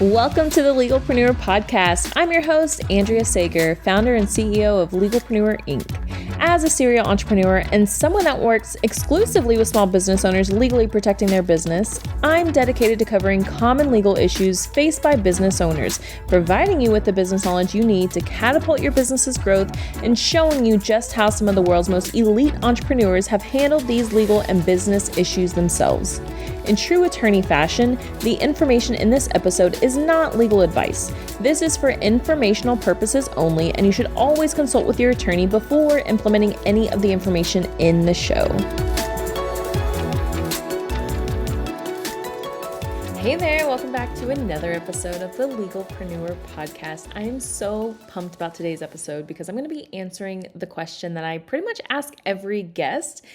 Welcome to the Legalpreneur Podcast. I'm your host, Andrea Sager, founder and CEO of Legalpreneur Inc. As a serial entrepreneur and someone that works exclusively with small business owners legally protecting their business, I'm dedicated to covering common legal issues faced by business owners, providing you with the business knowledge you need to catapult your business's growth and showing you just how some of the world's most elite entrepreneurs have handled these legal and business issues themselves. In true attorney fashion, the information in this episode is not legal advice. This is for informational purposes only, and you should always consult with your attorney before implementing any of the information in the show. Hey there, welcome back to another episode of the Legalpreneur Podcast. I am so pumped about today's episode because I'm going to be answering the question that I pretty much ask every guest.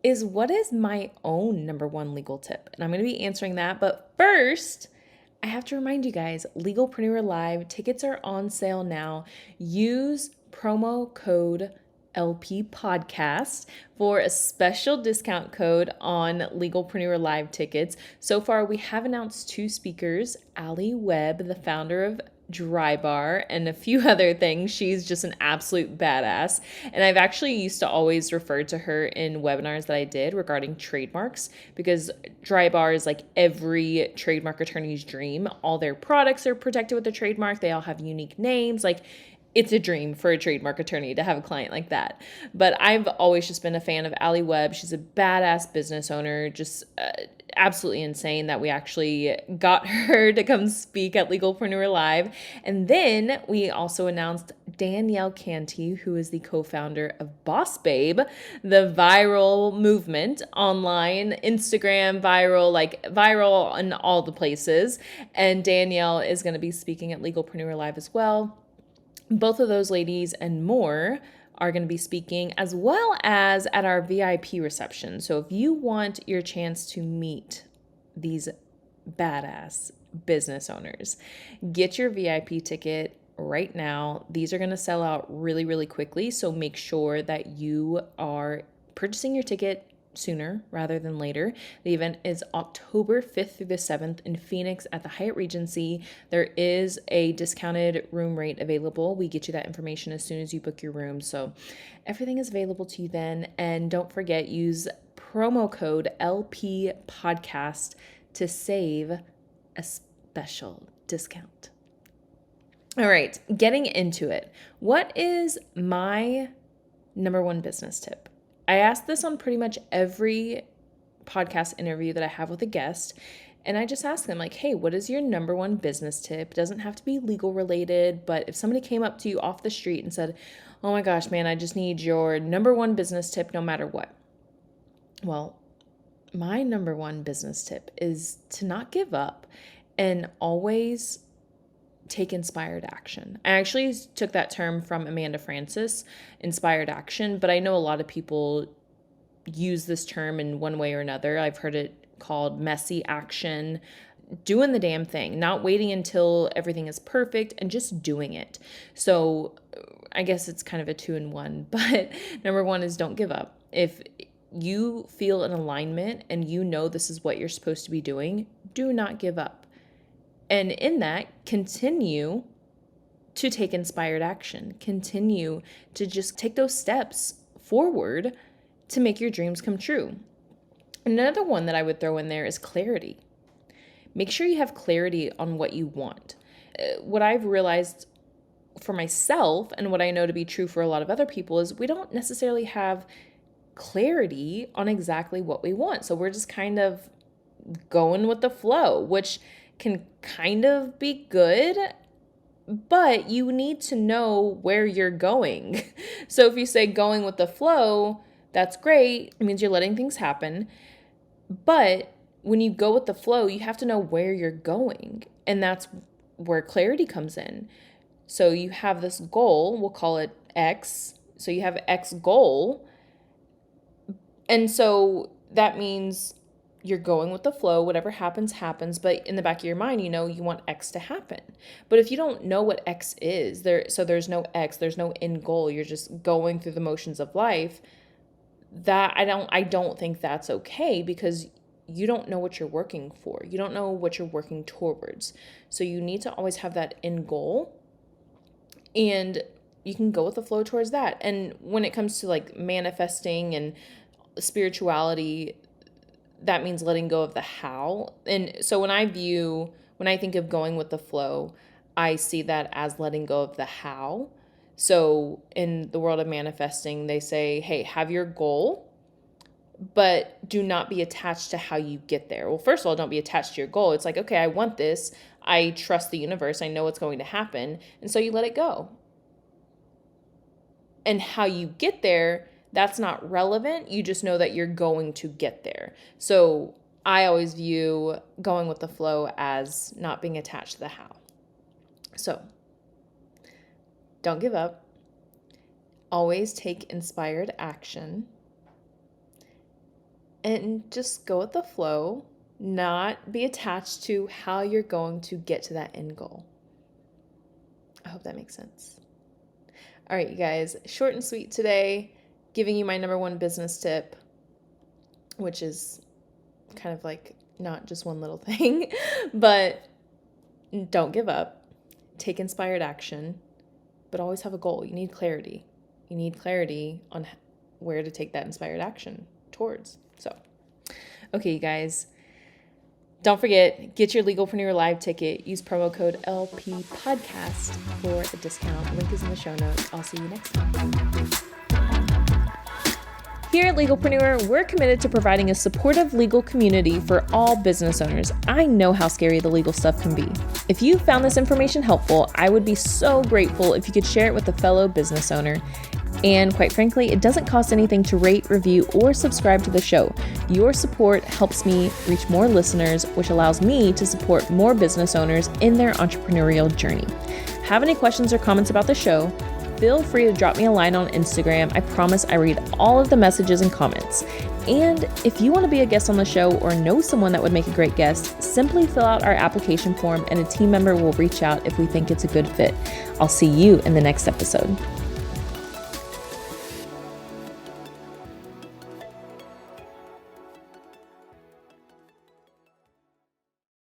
Is what is my own number one legal tip? And I'm going to be answering that. But first, I have to remind you guys, Legalpreneur Live tickets are on sale now. Use promo code LP Podcast for a special discount code on Legalpreneur Live tickets. So far, we have announced 2 speakers, Allie Webb, the founder of Dry Bar, and a few other things. She's just an absolute badass. And I've actually used to always refer to her in webinars that I did regarding trademarks, because Dry Bar is like every trademark attorney's dream. All their products are protected with a trademark. They all have unique names. Like, it's a dream for a trademark attorney to have a client like that. But I've always just been a fan of Allie Webb. She's a badass business owner, just absolutely insane that we actually got her to come speak at Legalpreneur Live. And then we also announced Danielle Canty, who is the co-founder of Boss Babe, the viral movement online, Instagram viral, like viral in all the places. And Danielle is going to be speaking at Legalpreneur Live as well. Both of those ladies and more are going to be speaking, as well as at our VIP reception. So if you want your chance to meet these badass business owners, get your VIP ticket right now. These are going to sell out really, really quickly. So make sure that you are purchasing your ticket sooner rather than later. The event is October 5th through the 7th in Phoenix at the Hyatt Regency. There is a discounted room rate available. We get you that information as soon as you book your room. So everything is available to you then. And don't forget, use promo code LP Podcast to save a special discount. All right, getting into it. What is my number one business tip? I ask this on pretty much every podcast interview that I have with a guest, and I just ask them like, hey, what is your number one business tip? It doesn't have to be legal related, but if somebody came up to you off the street and said, oh my gosh, man, I just need your number one business tip no matter what. Well, my number one business tip is to not give up and always take inspired action. I actually took that term from Amanda Francis, inspired action, but I know a lot of people use this term in one way or another. I've heard it called messy action, doing the damn thing, not waiting until everything is perfect and just doing it. So I guess it's kind of a 2-in-1, but number one is don't give up. If you feel an alignment and you know this is what you're supposed to be doing, do not give up. And in that, continue to take inspired action. Continue to just take those steps forward to make your dreams come true. Another one that I would throw in there is clarity. Make sure you have clarity on what you want. What I've realized for myself, and what I know to be true for a lot of other people, is we don't necessarily have clarity on exactly what we want. So we're just kind of going with the flow, which can kind of be good, but you need to know where you're going. So if you say going with the flow, that's great. It means you're letting things happen. But when you go with the flow, you have to know where you're going. And that's where clarity comes in. So you have this goal, we'll call it X. So you have X goal. And so that means you're going with the flow, whatever happens, happens. But in the back of your mind, you know, you want X to happen. But if you don't know what X is, there's no X, there's no end goal. You're just going through the motions of life. That I don't think that's okay, because you don't know what you're working for. You don't know what you're working towards. So you need to always have that end goal, and you can go with the flow towards that. And when it comes to like manifesting and spirituality, that means letting go of the how. And so when I think of going with the flow, I see that as letting go of the how. So in the world of manifesting, they say, hey, have your goal, but do not be attached to how you get there. Well, first of all, don't be attached to your goal. It's like, okay, I want this. I trust the universe. I know what's going to happen. And so you let it go. And how you get there, that's not relevant. You just know that you're going to get there. So I always view going with the flow as not being attached to the how. So don't give up. Always take inspired action. And just go with the flow, not be attached to how you're going to get to that end goal. I hope that makes sense. All right, you guys, short and sweet today, giving you my number one business tip, which is kind of like not just one little thing, but don't give up, take inspired action, but always have a goal. You need clarity. You need clarity on where to take that inspired action towards. So, okay, you guys, don't forget, get your Legalpreneur Live ticket. Use promo code LP Podcast for a discount. Link is in the show notes. I'll see you next time. Here at Legalpreneur, we're committed to providing a supportive legal community for all business owners. I know how scary the legal stuff can be. If you found this information helpful, I would be so grateful if you could share it with a fellow business owner. And quite frankly, it doesn't cost anything to rate, review, or subscribe to the show. Your support helps me reach more listeners, which allows me to support more business owners in their entrepreneurial journey. Have any questions or comments about the show? Feel free to drop me a line on Instagram. I promise I read all of the messages and comments. And if you want to be a guest on the show or know someone that would make a great guest, simply fill out our application form and a team member will reach out if we think it's a good fit. I'll see you in the next episode.